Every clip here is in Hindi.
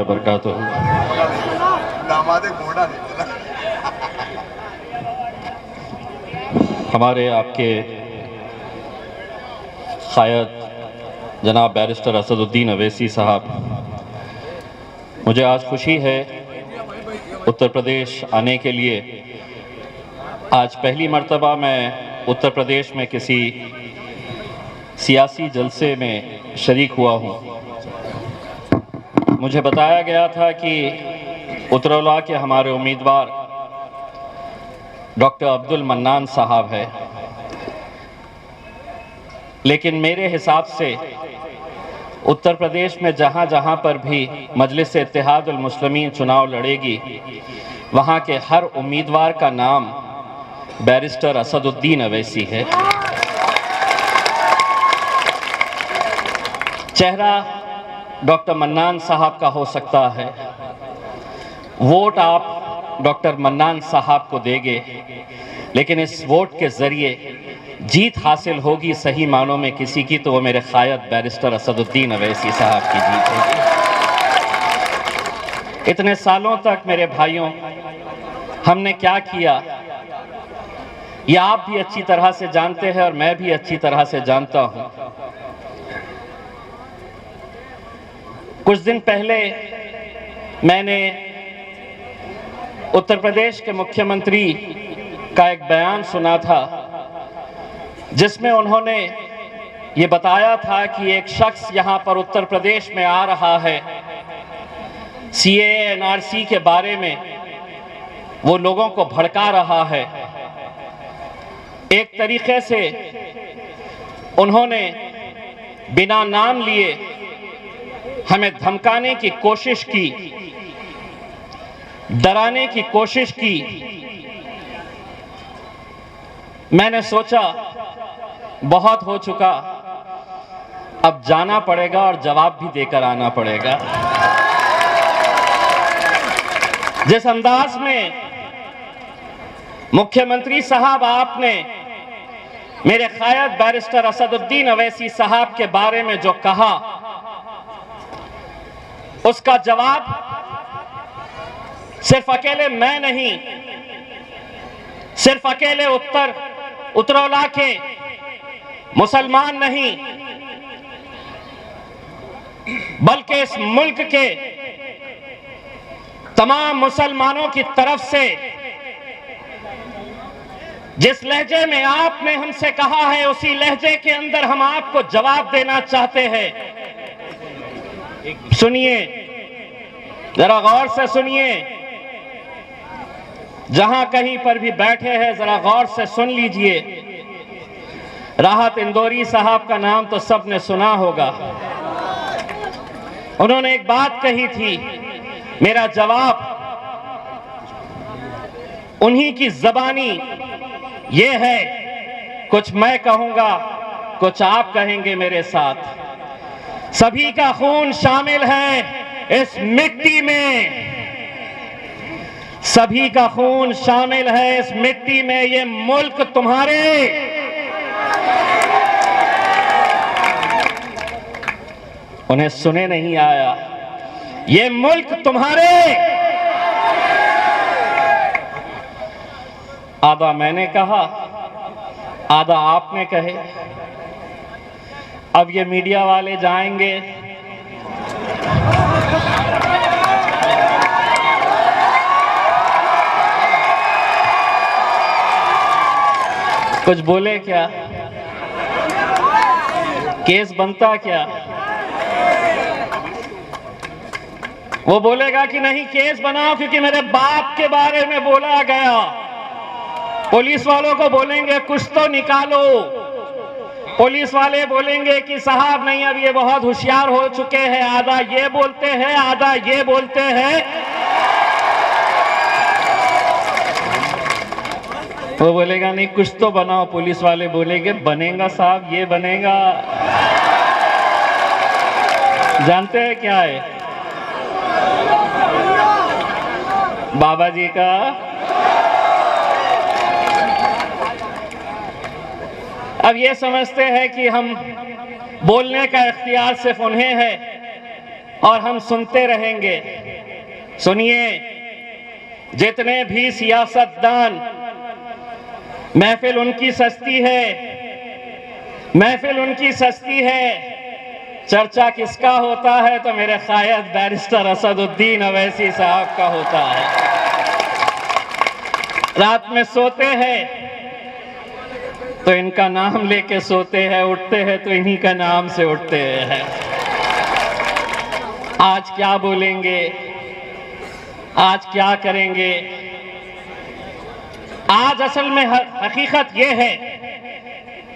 बरकातुहू। हमारे आपके क़ायद जनाब बैरिस्टर असदुद्दीन अवैसी साहब, मुझे आज खुशी है उत्तर प्रदेश आने के लिए। आज पहली मर्तबा मैं उत्तर प्रदेश में किसी सियासी जलसे में शरीक हुआ हूँ। मुझे बताया गया था कि उत्तरौला के हमारे उम्मीदवार डॉक्टर अब्दुल मन्नान साहब है, लेकिन मेरे हिसाब से उत्तर प्रदेश में जहाँ जहाँ पर भी मजलिस इत्तेहादुल मुस्लिमीन चुनाव लड़ेगी, वहाँ के हर उम्मीदवार का नाम बैरिस्टर असदुद्दीन अवैसी है। चेहरा डॉक्टर मन्नान साहब का हो सकता है, वोट आप डॉक्टर मन्नान साहब को देंगे, लेकिन इस वोट के ज़रिए जीत हासिल होगी सही मानों में किसी की, तो वो मेरे क़ायद बैरिस्टर असदुद्दीन अवैसी साहब की जीत होगी। इतने सालों तक मेरे भाइयों हमने क्या किया, ये आप भी अच्छी तरह से जानते हैं और मैं भी अच्छी तरह से जानता हूं। कुछ दिन पहले मैंने उत्तर प्रदेश के मुख्यमंत्री का एक बयान सुना था, जिसमें उन्होंने ये बताया था कि एक शख्स यहाँ पर उत्तर प्रदेश में आ रहा है, CAA NRC के बारे में वो लोगों को भड़का रहा है। एक तरीके से उन्होंने बिना नाम लिए हमें धमकाने की कोशिश की, डराने की कोशिश की। मैंने सोचा बहुत हो चुका, अब जाना पड़ेगा और जवाब भी देकर आना पड़ेगा। जिस अंदाज में मुख्यमंत्री साहब आपने मेरे क़ायद बैरिस्टर असदुद्दीन अवैसी साहब के बारे में जो कहा, उसका जवाब सिर्फ अकेले मैं नहीं, सिर्फ अकेले उत्तरौला के मुसलमान नहीं, बल्कि इस मुल्क के तमाम मुसलमानों की तरफ से जिस लहजे में आपने हमसे कहा है, उसी लहजे के अंदर हम आपको जवाब देना चाहते हैं। सुनिए, जरा गौर से सुनिए, जहां कहीं पर भी बैठे हैं जरा गौर से सुन लीजिए। राहत इंदौरी साहब का नाम तो सबने सुना होगा। उन्होंने एक बात कही थी, मेरा जवाब उन्हीं की ज़बानी ये है, कुछ मैं कहूंगा कुछ आप कहेंगे मेरे साथ। सभी का खून शामिल है इस मिट्टी में, सभी का खून शामिल है इस मिट्टी में। ये मुल्क तुम्हारे, उन्हें सुने नहीं आया, ये मुल्क तुम्हारे। आधा मैंने कहा, आधा आपने कहे। अब ये मीडिया वाले जाएंगे, कुछ बोले क्या, केस बनता क्या? वो बोलेगा कि नहीं केस बनाओ क्योंकि मेरे बाप के बारे में बोला गया। पुलिस वालों को बोलेंगे कुछ तो निकालो, पुलिस वाले बोलेंगे कि साहब नहीं, अब ये बहुत होशियार हो चुके हैं, आधा ये बोलते हैं आधा ये बोलते हैं। वो बोलेगा नहीं कुछ तो बनाओ, पुलिस वाले बोलेंगे बनेगा साहब, ये बनेगा। जानते हैं क्या है बाबा जी का? अब ये समझते हैं कि हम बोलने का इख्तियार सिर्फ उन्हें है, और हम सुनते रहेंगे। सुनिए, जितने भी सियासतदान, महफिल उनकी सस्ती है, महफिल उनकी सस्ती है, चर्चा किसका होता है तो मेरे शायद बैरिस्टर असदुद्दीन अवैसी साहब का होता है। रात में सोते हैं तो इनका नाम लेके सोते हैं, उठते हैं तो इन्हीं का नाम से उठते हैं। आज क्या बोलेंगे, आज क्या करेंगे? आज असल में हकीकत यह है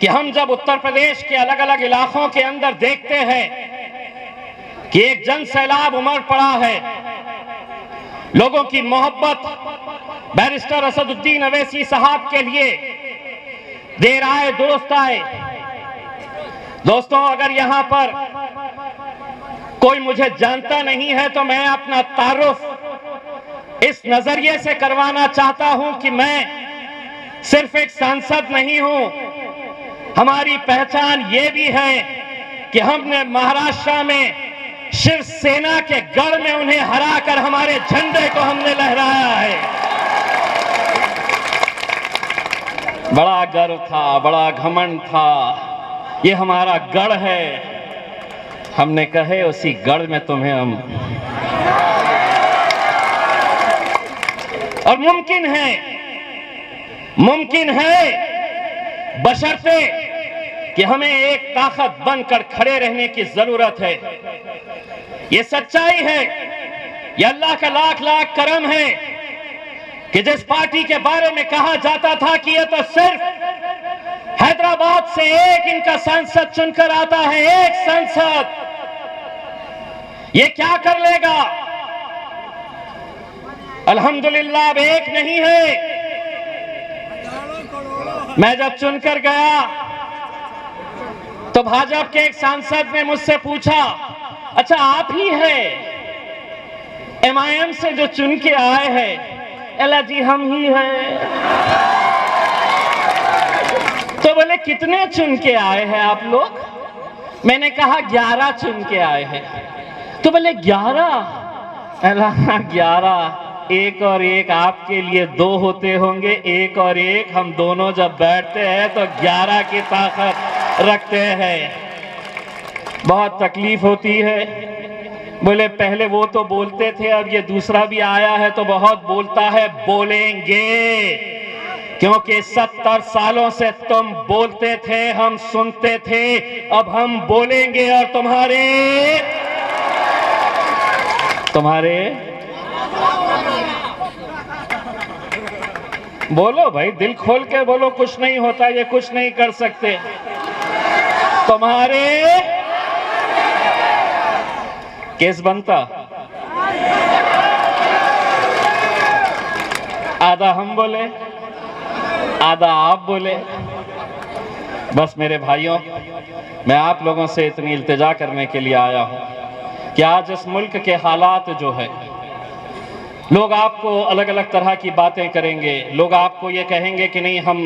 कि हम जब उत्तर प्रदेश के अलग अलग इलाकों के अंदर देखते हैं कि एक जन सैलाब उमड़ पड़ा है, लोगों की मोहब्बत बैरिस्टर असदुद्दीन अवैसी साहब के लिए, देर आए दुरुस्त आए। दोस्तों, अगर यहां पर कोई मुझे जानता नहीं है तो मैं अपना तारुफ इस नजरिए से करवाना चाहता हूं कि मैं सिर्फ एक सांसद नहीं हूं, हमारी पहचान ये भी है कि हमने महाराष्ट्र में शिवसेना के गढ़ में उन्हें हराकर हमारे झंडे को हमने लहराया है। बड़ा गर्व था, बड़ा घमंड था, ये हमारा गढ़ है। हमने कहे उसी गढ़ में तुम्हें हम, और मुमकिन है बशर्ते कि हमें एक ताकत बनकर खड़े रहने की जरूरत है। ये सच्चाई है, ये अल्लाह का लाख लाख करम है कि जिस पार्टी के बारे में कहा जाता था कि ये तो सिर्फ हैदराबाद से एक इनका सांसद चुनकर आता है, एक सांसद, ये क्या कर लेगा? अल्हम्दुलिल्लाह अब एक नहीं है। मैं जब चुनकर गया तो भाजपा के एक सांसद ने मुझसे पूछा, अच्छा आप ही हैं MIM से जो चुन के आए हैं? अल्लाह जी हम ही हैं। तो बोले कितने चुन के आए हैं आप लोग? मैंने कहा 11 चुन के आए हैं। तो बोले 11? अल्लाह 11, एक और एक आपके लिए 2 होते होंगे, एक और एक हम दोनों जब बैठते हैं तो 11 की ताकत रखते हैं। बहुत तकलीफ होती है। बोले पहले वो तो बोलते थे, अब ये दूसरा भी आया है तो बहुत बोलता है। बोलेंगे, क्योंकि 70 सालों से तुम बोलते थे, हम सुनते थे, अब हम बोलेंगे और तुम्हारे बोलो भाई, दिल खोल के बोलो, कुछ नहीं होता, ये कुछ नहीं कर सकते। तुम्हारे केस बनता, आधा हम बोले, आधा आप बोले। बस मेरे भाइयों, मैं आप लोगों से इतनी इल्तिजा करने के लिए आया हूं कि आज इस मुल्क के हालात जो है, लोग आपको अलग अलग तरह की बातें करेंगे। लोग आपको ये कहेंगे कि नहीं हम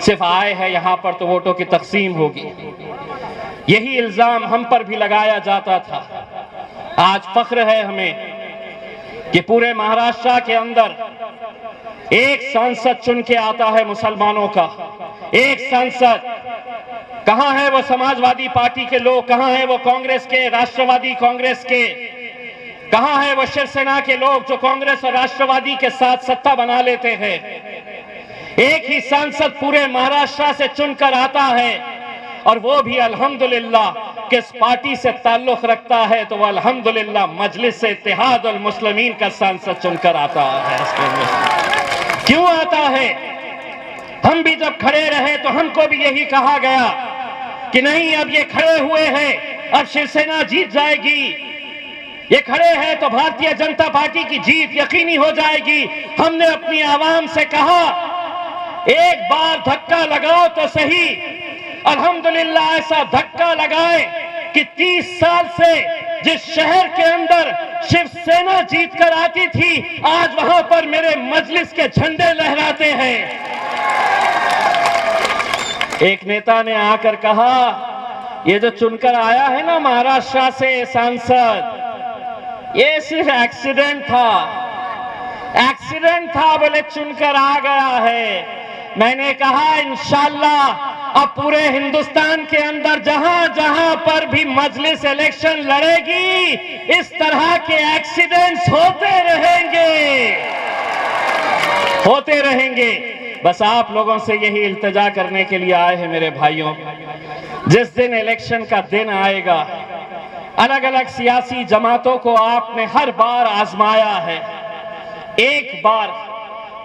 सिर्फ आए हैं यहाँ पर तो वोटों की तकसीम होगी। यही इल्जाम हम पर भी लगाया जाता था। आज फख्र है हमें कि पूरे महाराष्ट्र के अंदर एक सांसद चुन के आता है मुसलमानों का, एक सांसद। कहां है वो समाजवादी पार्टी के लोग, कहां है वो कांग्रेस के, राष्ट्रवादी कांग्रेस के, कहां है वो शिवसेना के लोग जो कांग्रेस और राष्ट्रवादी के साथ सत्ता बना लेते हैं? एक ही सांसद पूरे महाराष्ट्र से चुनकर आता है, और वो भी अल्हम्दुलिल्लाह किस पार्टी से ताल्लुक रखता है तो वो अल्हम्दुलिल्लाह मजलिस से इत्तेहादुल मुस्लिमीन का सांसद चुनकर आता है। क्यों आता है? हम भी जब खड़े रहे तो हमको भी यही कहा गया कि नहीं, अब ये खड़े हुए हैं, अब शिवसेना जीत जाएगी, ये खड़े हैं तो भारतीय जनता पार्टी की जीत यकीनी हो जाएगी। हमने अपनी आवाम से कहा, एक बार धक्का लगाओ तो सही। अल्हम्दुलिल्लाह ऐसा धक्का लगाए कि 30 साल से जिस शहर के अंदर शिवसेना जीत कर आती थी, आज वहां पर मेरे मजलिस के झंडे लहराते हैं। एक नेता ने आकर कहा, ये जो चुनकर आया है ना महाराष्ट्र से सांसद, ये सिर्फ एक्सीडेंट था बोले चुनकर आ गया है। मैंने कहा इंशाअल्लाह अब पूरे हिंदुस्तान के अंदर जहां जहां पर भी मजलिस इलेक्शन लड़ेगी, इस तरह के एक्सीडेंट्स होते रहेंगे। बस आप लोगों से यही इल्तिजा करने के लिए आए हैं मेरे भाइयों, जिस दिन इलेक्शन का दिन आएगा, अलग अलग सियासी जमातों को आपने हर बार आजमाया है। एक बार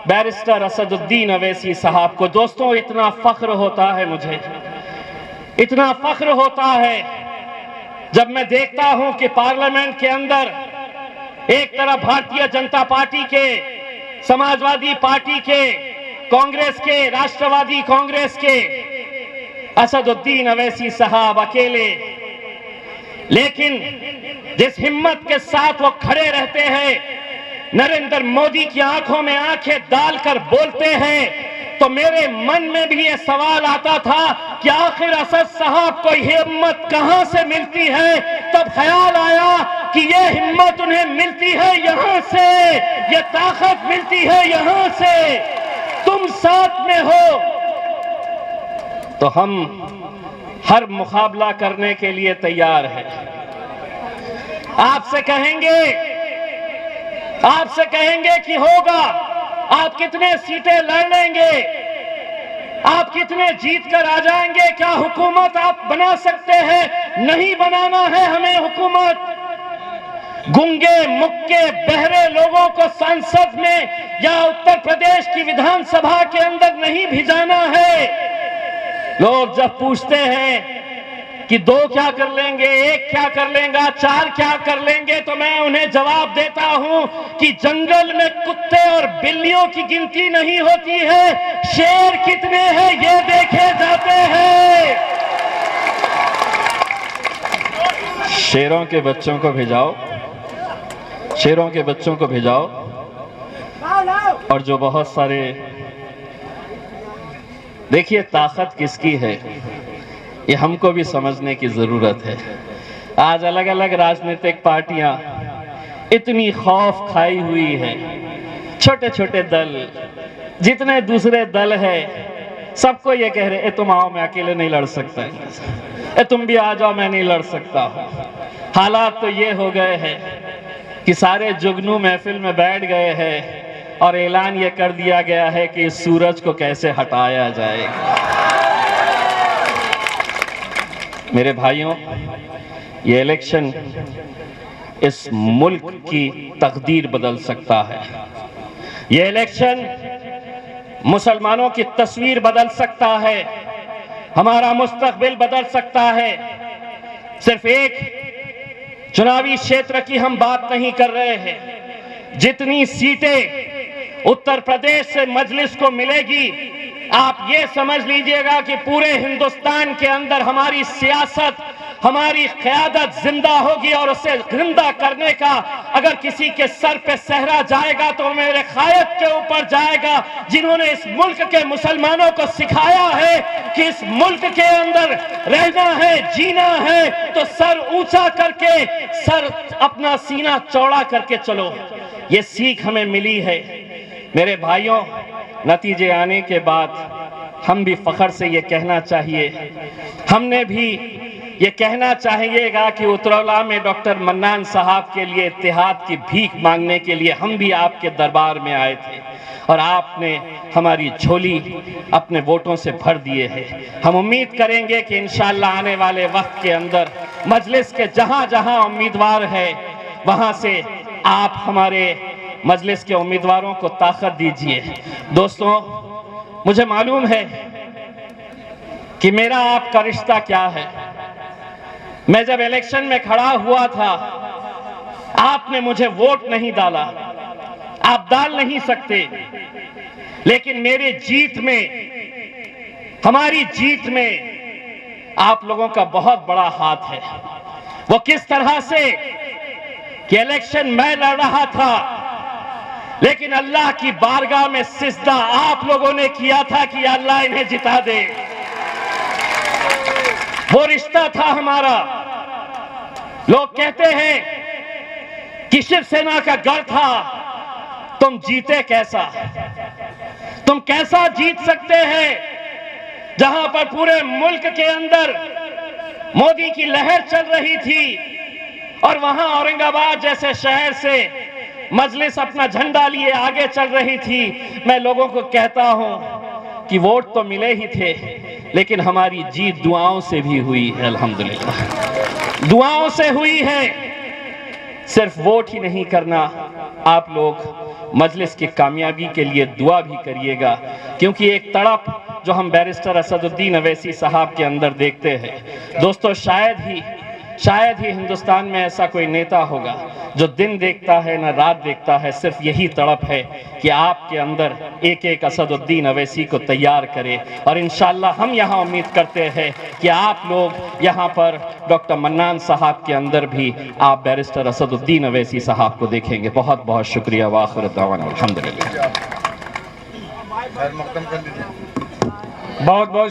बैरिस्टर असदुद्दीन अवैसी साहब को, दोस्तों इतना फख्र होता है मुझे, इतना फख्र होता है जब मैं देखता हूं कि पार्लियामेंट के अंदर एक तरफ भारतीय जनता पार्टी के, समाजवादी पार्टी के, कांग्रेस के, राष्ट्रवादी कांग्रेस के असदुद्दीन अवैसी साहब अकेले, लेकिन जिस हिम्मत के साथ वो खड़े रहते हैं, नरेंद्र मोदी की आंखों में आंखें डालकर बोलते हैं, तो मेरे मन में भी ये सवाल आता था कि आखिर असद साहब को हिम्मत कहां से मिलती है। तब ख्याल आया कि ये हिम्मत उन्हें मिलती है यहां से, ये ताकत मिलती है यहां से। तुम साथ में हो तो हम हर मुकाबला करने के लिए तैयार हैं। आपसे कहेंगे कि होगा, आप कितने सीटें लड़ लेंगे, आप कितने जीत कर आ जाएंगे, क्या हुकूमत आप बना सकते हैं? नहीं बनाना है हमें हुकूमत। गूंगे मुक्के बहरे लोगों को संसद में या उत्तर प्रदेश की विधानसभा के अंदर नहीं भिजाना है। लोग जब पूछते हैं कि 2 क्या कर लेंगे, 1 क्या कर लेंगे, 4 क्या कर लेंगे, तो मैं उन्हें जवाब देता हूं कि जंगल में कुत्ते और बिल्लियों की गिनती नहीं होती है, शेर कितने हैं ये देखे जाते हैं। शेरों के बच्चों को भिजाओ, शेरों के बच्चों को भिजाओ, और जो बहुत सारे, देखिए ताकत किसकी है ये हमको भी समझने की जरूरत है। आज अलग अलग राजनीतिक पार्टियां इतनी खौफ खाई हुई है, छोटे छोटे दल, जितने दूसरे दल है, सबको ये कह रहे तुम आओ, मैं अकेले नहीं लड़ सकता, तुम भी आ जाओ, मैं नहीं लड़ सकता हूं। हालात तो ये हो गए हैं कि सारे जुगनू महफिल में बैठ गए हैं और ऐलान ये कर दिया गया है कि इस सूरज को कैसे हटाया जाएगा। मेरे भाइयों, ये इलेक्शन इस मुल्क की तकदीर बदल सकता है। ये इलेक्शन मुसलमानों की तस्वीर बदल सकता है, हमारा मुस्तकबिल बदल सकता है। सिर्फ एक चुनावी क्षेत्र की हम बात नहीं कर रहे हैं। जितनी सीटें उत्तर प्रदेश से मजलिस को मिलेगी, आप ये समझ लीजिएगा कि पूरे हिंदुस्तान के अंदर हमारी सियासत, हमारी क़यादत जिंदा होगी। और उसे जिंदा करने का अगर किसी के सर पे सहरा जाएगा तो मेरे कायद के ऊपर जाएगा, जिन्होंने इस मुल्क के मुसलमानों को सिखाया है कि इस मुल्क के अंदर रहना है, जीना है, तो सर ऊंचा करके, सर अपना सीना चौड़ा करके चलो। ये सीख हमें मिली है। मेरे भाइयों, नतीजे आने के बाद हम भी फख्र से ये कहना चाहिए, हमने भी ये कहना चाहिएगा कि उतरौला में डॉक्टर मन्नान साहब के लिए इत्तेहाद की भीख मांगने के लिए हम भी आपके दरबार में आए थे और आपने हमारी झोली अपने वोटों से भर दिए हैं। हम उम्मीद करेंगे कि इंशाअल्लाह आने वाले वक्त के अंदर मजलिस के जहां जहां उम्मीदवार है, वहां से आप हमारे मजलिस के उम्मीदवारों को ताकत दीजिए। दोस्तों, मुझे मालूम है कि मेरा आपका रिश्ता क्या है। मैं जब इलेक्शन में खड़ा हुआ था, आपने मुझे वोट नहीं डाला, आप डाल नहीं सकते, लेकिन मेरे जीत में, हमारी जीत में आप लोगों का बहुत बड़ा हाथ है। वो किस तरह से कि इलेक्शन मैं लड़ रहा था, लेकिन अल्लाह की बारगाह में सिजदा आप लोगों ने किया था कि अल्लाह इन्हें जिता दे। वो रिश्ता था हमारा। लोग कहते हैं कि शिवसेना का गढ़ था, तुम जीते कैसा? तुम कैसा जीत सकते हैं जहां पर पूरे मुल्क के अंदर मोदी की लहर चल रही थी और वहां औरंगाबाद जैसे शहर से मजलिस अपना झंडा लिए आगे चल रही थी। मैं लोगों को कहता हूं कि वोट तो मिले ही थे, लेकिन हमारी जीत दुआओं से भी हुई है। अल्हम्दुलिल्लाह दुआओं से हुई है। सिर्फ वोट ही नहीं करना, आप लोग मजलिस की कामयाबी के लिए दुआ भी करिएगा, क्योंकि एक तड़प जो हम बैरिस्टर असदुद्दीन अवैसी साहब के अंदर देखते हैं दोस्तों, शायद ही हिंदुस्तान में ऐसा कोई नेता होगा जो दिन देखता है ना रात देखता है। सिर्फ यही तड़प है कि आपके अंदर एक एक असदुद्दीन अवैसी को तैयार करे। और इंशाअल्लाह हम यहाँ उम्मीद करते हैं कि आप लोग यहाँ पर डॉक्टर मन्नान साहब के अंदर भी आप बैरिस्टर असदुद्दीन अवैसी साहब को देखेंगे। बहुत बहुत शुक्रिया। वाखिर दावाना अल्हम्दुलिल्लाह। बहुत बहुत